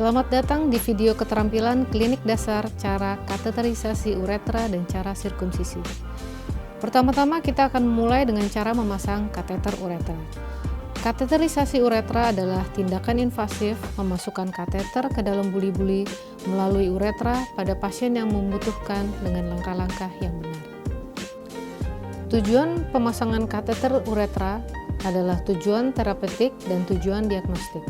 Selamat datang di video keterampilan klinik dasar cara kateterisasi uretra dan cara sirkumsisi. Pertama-tama kita akan memulai dengan cara memasang kateter uretra. Kateterisasi uretra adalah tindakan invasif memasukkan kateter ke dalam buli-buli melalui uretra pada pasien yang membutuhkan dengan langkah-langkah yang benar. Tujuan pemasangan kateter uretra adalah tujuan terapeutik dan tujuan diagnostik.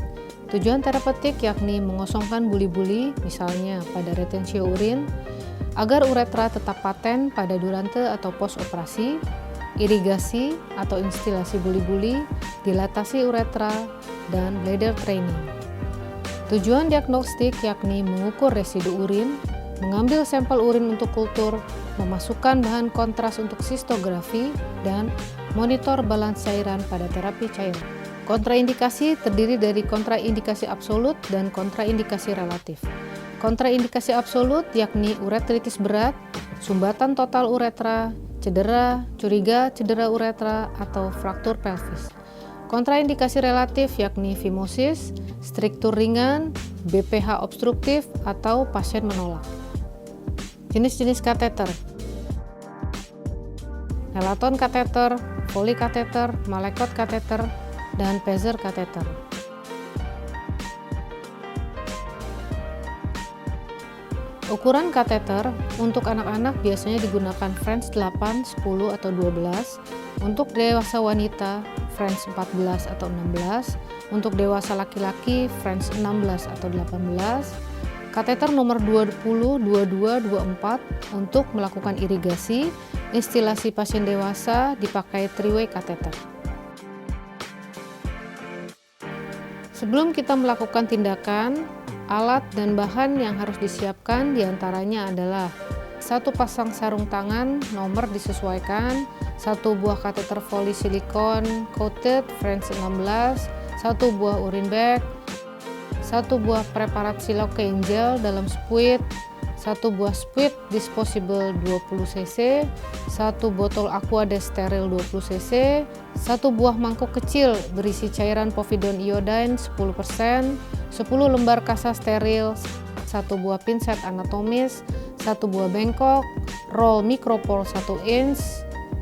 Tujuan terapeutik yakni mengosongkan buli-buli, misalnya pada retensio urin, agar uretra tetap paten pada durante atau pos operasi, irigasi atau instilasi buli-buli, dilatasi uretra, dan bladder training. Tujuan diagnostik yakni mengukur residu urin, mengambil sampel urin untuk kultur, memasukkan bahan kontras untuk sistografi, dan monitor balans cairan pada terapi cairan. Kontraindikasi terdiri dari kontraindikasi absolut dan kontraindikasi relatif. Kontraindikasi absolut yakni uretritis berat, sumbatan total uretra, cedera, curiga cedera uretra, atau fraktur pelvis. Kontraindikasi relatif yakni fimosis, struktur ringan, BPH obstruktif, atau pasien menolak. Jenis-jenis kateter: Elaton kateter, Foley kateter, Malekot kateter, dan Peser kateter. Ukuran kateter untuk anak-anak biasanya digunakan French 8, 10, atau 12, untuk dewasa wanita French 14 atau 16, untuk dewasa laki-laki French 16 atau 18, kateter nomor 20, 22, 24 untuk melakukan irigasi, instilasi pasien dewasa dipakai 3-way kateter. Sebelum kita melakukan tindakan, alat dan bahan yang harus disiapkan diantaranya adalah 1 pasang sarung tangan, nomor disesuaikan, 1 buah kateter Foley silikon coated French 16, 1 buah urine bag, 1 buah preparat silocaine gel dalam spuit, 1 buah spuit disposable 20 cc, 1 botol aquades steril 20 cc, 1 buah mangkuk kecil berisi cairan povidone iodine 10%, 10 lembar kasa steril, 1 buah pinset anatomis, 1 buah bengkok, roll mikropol 1 inch,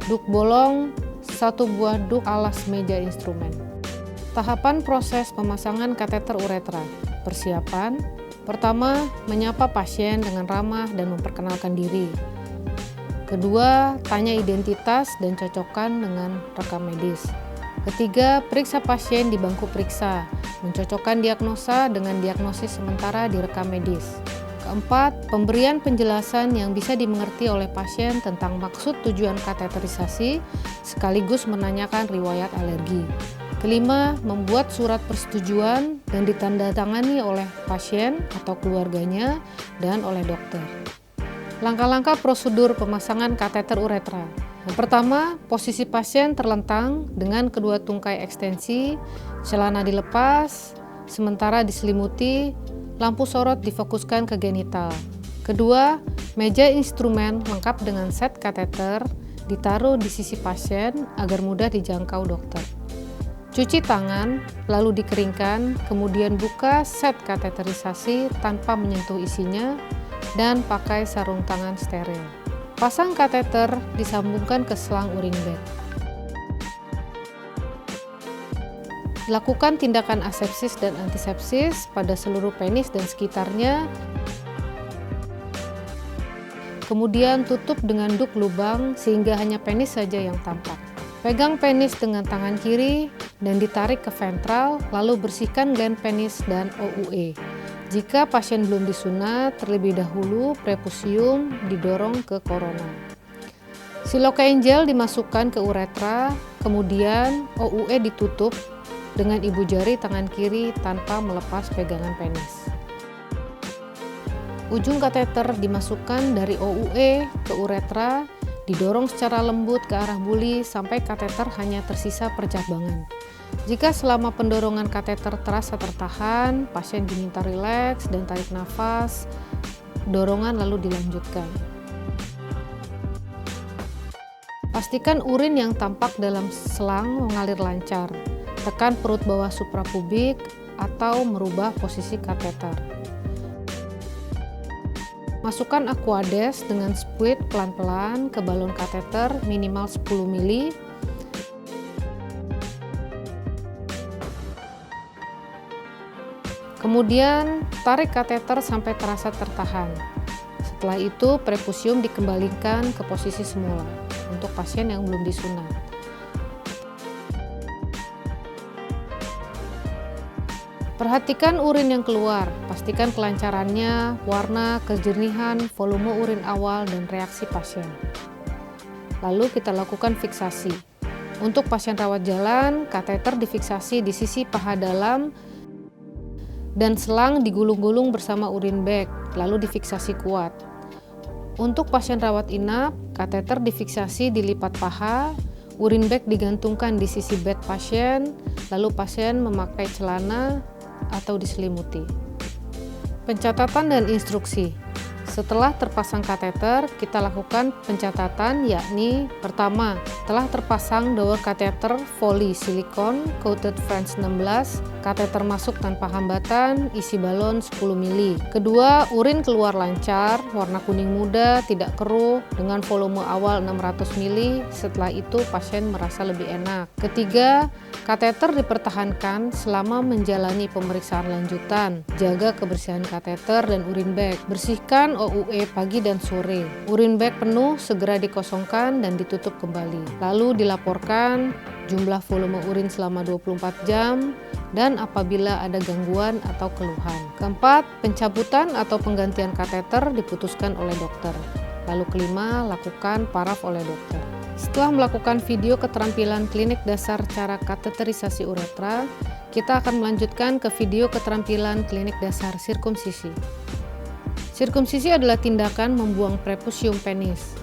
duk bolong, 1 buah duk alas meja instrumen. Tahapan proses pemasangan kateter uretra. Persiapan: pertama, menyapa pasien dengan ramah dan memperkenalkan diri. Kedua, tanya identitas dan cocokkan dengan rekam medis. Ketiga, periksa pasien di bangku periksa, mencocokkan diagnosa dengan diagnosis sementara di rekam medis. Keempat, pemberian penjelasan yang bisa dimengerti oleh pasien tentang maksud tujuan kateterisasi, sekaligus menanyakan riwayat alergi. Kelima, membuat surat persetujuan dan ditandatangani oleh pasien atau keluarganya dan oleh dokter. Langkah-langkah prosedur pemasangan kateter uretra. Yang pertama, posisi pasien terlentang dengan kedua tungkai ekstensi, celana dilepas, sementara diselimuti, lampu sorot difokuskan ke genital. Kedua, meja instrumen lengkap dengan set kateter ditaruh di sisi pasien agar mudah dijangkau dokter. Cuci tangan, lalu dikeringkan, kemudian buka set kateterisasi tanpa menyentuh isinya, dan pakai sarung tangan steril. Pasang kateter disambungkan ke selang urine bag. Lakukan tindakan asepsis dan antisepsis pada seluruh penis dan sekitarnya. Kemudian tutup dengan duk lubang sehingga hanya penis saja yang tampak. Pegang penis dengan tangan kiri dan ditarik ke ventral, lalu bersihkan gland penis dan OUE. Jika pasien belum disunat, terlebih dahulu prepusium didorong ke korona. Silocaine gel dimasukkan ke uretra, kemudian OUE ditutup dengan ibu jari tangan kiri tanpa melepas pegangan penis. Ujung kateter dimasukkan dari OUE ke uretra, didorong secara lembut ke arah buli sampai kateter hanya tersisa percabangan. Jika selama pendorongan kateter terasa tertahan, pasien diminta rileks dan tarik nafas, dorongan lalu dilanjutkan. Pastikan urin yang tampak dalam selang mengalir lancar. Tekan perut bawah suprapubik atau merubah posisi kateter. Masukkan Aquades dengan spuit pelan-pelan ke balon kateter minimal 10 mili. Kemudian tarik kateter sampai terasa tertahan. Setelah itu prepusium dikembalikan ke posisi semula untuk pasien yang belum disunat. Perhatikan urin yang keluar, pastikan kelancarannya, warna, kejernihan, volume urin awal, dan reaksi pasien. Lalu kita lakukan fiksasi. Untuk pasien rawat jalan, kateter difiksasi di sisi paha dalam dan selang digulung-gulung bersama urin bag, lalu difiksasi kuat. Untuk pasien rawat inap, kateter difiksasi di lipat paha, urin bag digantungkan di sisi bed pasien, lalu pasien memakai celana atau diselimuti. Pencatatan dan instruksi. Setelah terpasang kateter, kita lakukan pencatatan, yakni pertama, telah terpasang door kateter Foley silikon coated French 16, kateter masuk tanpa hambatan, isi balon 10 mili. Kedua, urin keluar lancar, warna kuning muda, tidak keruh, dengan volume awal 600 mili, setelah itu pasien merasa lebih enak. Ketiga, kateter dipertahankan selama menjalani pemeriksaan lanjutan. Jaga kebersihan kateter dan urin bag. Bersihkan OUE pagi dan sore. Urin bag penuh segera dikosongkan dan ditutup kembali. Lalu dilaporkan jumlah volume urin selama 24 jam dan apabila ada gangguan atau keluhan. Keempat, pencabutan atau penggantian kateter diputuskan oleh dokter. Lalu kelima, lakukan paraf oleh dokter. Setelah melakukan video keterampilan klinik dasar cara kateterisasi uretra, kita akan melanjutkan ke video keterampilan klinik dasar sirkumsisi. Sirkumsisi adalah tindakan membuang prepusium penis.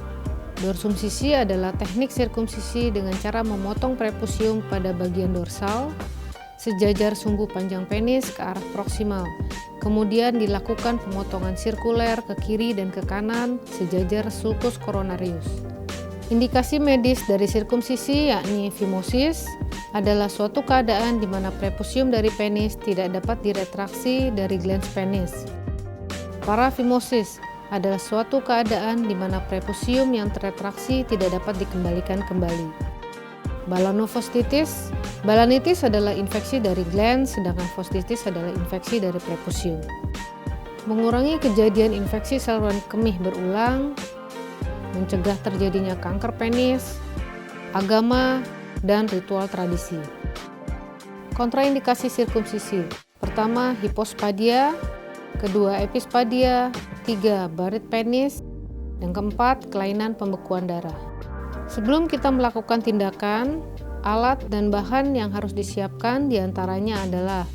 Dorsumsisi adalah teknik sirkumsisi dengan cara memotong prepusium pada bagian dorsal, sejajar sumbu panjang penis ke arah proksimal. Kemudian dilakukan pemotongan sirkuler ke kiri dan ke kanan, sejajar sulcus coronarius. Indikasi medis dari sirkumsisi yakni fimosis adalah suatu keadaan di mana prepusium dari penis tidak dapat diretraksi dari glans penis. Parafimosis adalah suatu keadaan di mana prepusium yang teretraksi tidak dapat dikembalikan kembali. Balanofostitis. Balanitis adalah infeksi dari glans, sedangkan fostitis adalah infeksi dari prepusium. Mengurangi kejadian infeksi saluran kemih berulang, mencegah terjadinya kanker penis, agama, dan ritual tradisi. Kontraindikasi sirkumsisi. Pertama, hipospadia. Kedua, epispadia. Tiga, barit penis. Dan keempat, kelainan pembekuan darah. Sebelum kita melakukan tindakan, alat dan bahan yang harus disiapkan diantaranya adalah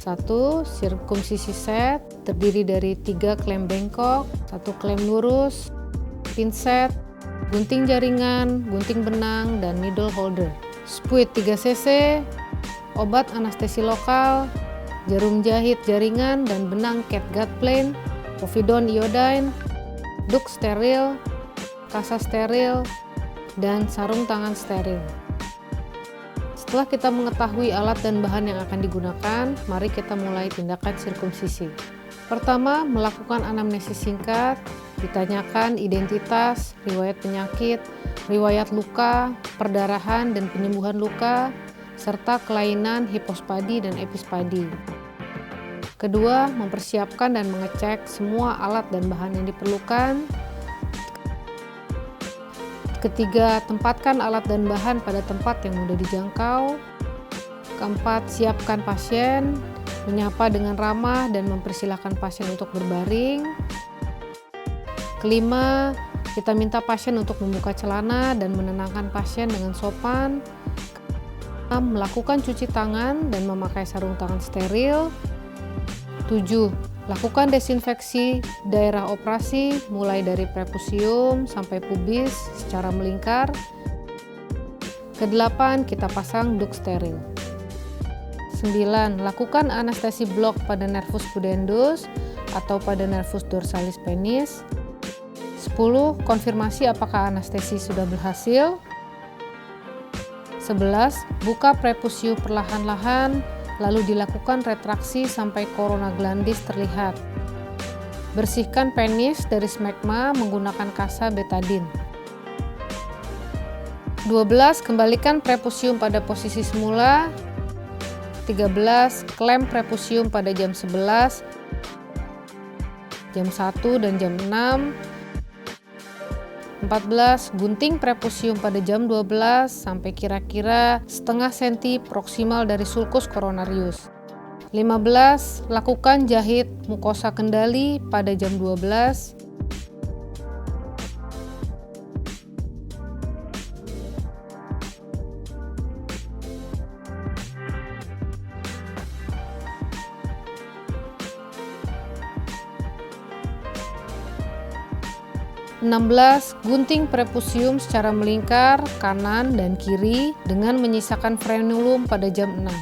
1. Sirkumsisi set terdiri dari 3 klem bengkok, 1 klem lurus, pinset, gunting jaringan, gunting benang, dan needle holder. Spuit 3 cc, obat anestesi lokal, jarum jahit jaringan dan benang catgut plane, povidone iodine, duk steril, kasa steril, dan sarung tangan steril. Setelah kita mengetahui alat dan bahan yang akan digunakan, mari kita mulai tindakan sirkumsisi. Pertama, melakukan anamnesis singkat, ditanyakan identitas, riwayat penyakit, riwayat luka, perdarahan dan penyembuhan luka, serta kelainan hipospadi dan epispadi. Kedua, mempersiapkan dan mengecek semua alat dan bahan yang diperlukan. Ketiga, tempatkan alat dan bahan pada tempat yang mudah dijangkau. Keempat, siapkan pasien, menyapa dengan ramah dan mempersilahkan pasien untuk berbaring. Kelima, kita minta pasien untuk membuka celana dan menenangkan pasien dengan sopan. Melakukan cuci tangan dan memakai sarung tangan steril. 7. Lakukan desinfeksi daerah operasi mulai dari prepusium sampai pubis secara melingkar. Ke-8, kita pasang duk steril. 9. Lakukan anestesi blok pada nervus pudendus atau pada nervus dorsalis penis. 10. Konfirmasi apakah anestesi sudah berhasil. 11. Buka prepusium perlahan-lahan, lalu dilakukan retraksi sampai corona glandis terlihat. Bersihkan penis dari smegma menggunakan kasa betadine. 12. Kembalikan prepusium pada posisi semula. 13. Klem prepusium pada jam 11, jam 1, dan jam 6. 14. Gunting prepusium pada jam 12 sampai kira-kira setengah senti proksimal dari sulcus coronarius. 15. Lakukan jahit mukosa kendali pada jam 12. 16. Gunting prepusium secara melingkar kanan dan kiri dengan menyisakan frenulum pada jam 6.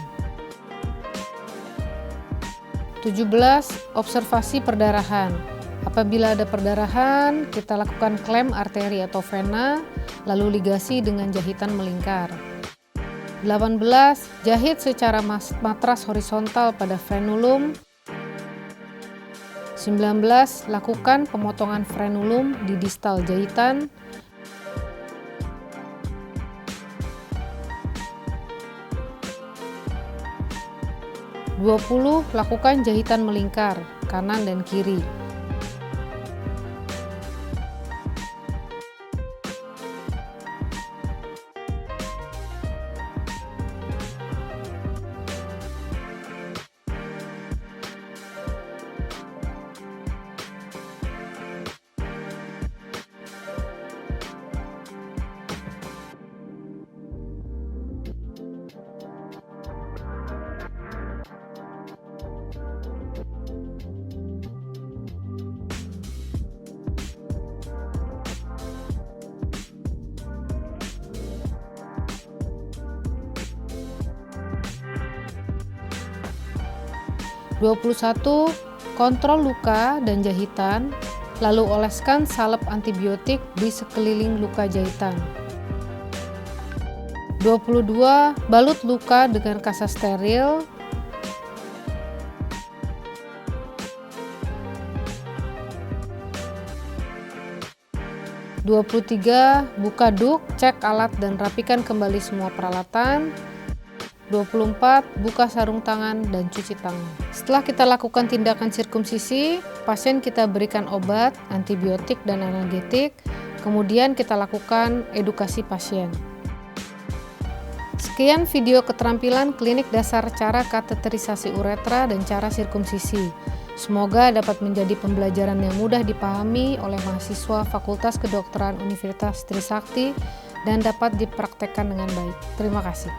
17. Observasi perdarahan. Apabila ada perdarahan, kita lakukan klem arteri atau vena, lalu ligasi dengan jahitan melingkar. 18. Jahit secara matras horizontal pada frenulum. 19. Lakukan pemotongan frenulum di distal jahitan. 20. Lakukan jahitan melingkar kanan dan kiri. 21. Kontrol luka dan jahitan, lalu oleskan salep antibiotik di sekeliling luka jahitan. 22. Balut luka dengan kasa steril. 23. Buka duk, cek alat dan rapikan kembali semua peralatan. 24. Buka sarung tangan dan cuci tangan. Setelah kita lakukan tindakan sirkumsisi, pasien kita berikan obat, antibiotik, dan analgetik. Kemudian kita lakukan edukasi pasien. Sekian video keterampilan klinik dasar cara kateterisasi uretra dan cara sirkumsisi. Semoga dapat menjadi pembelajaran yang mudah dipahami oleh mahasiswa Fakultas Kedokteran Universitas Trisakti dan dapat dipraktekkan dengan baik. Terima kasih.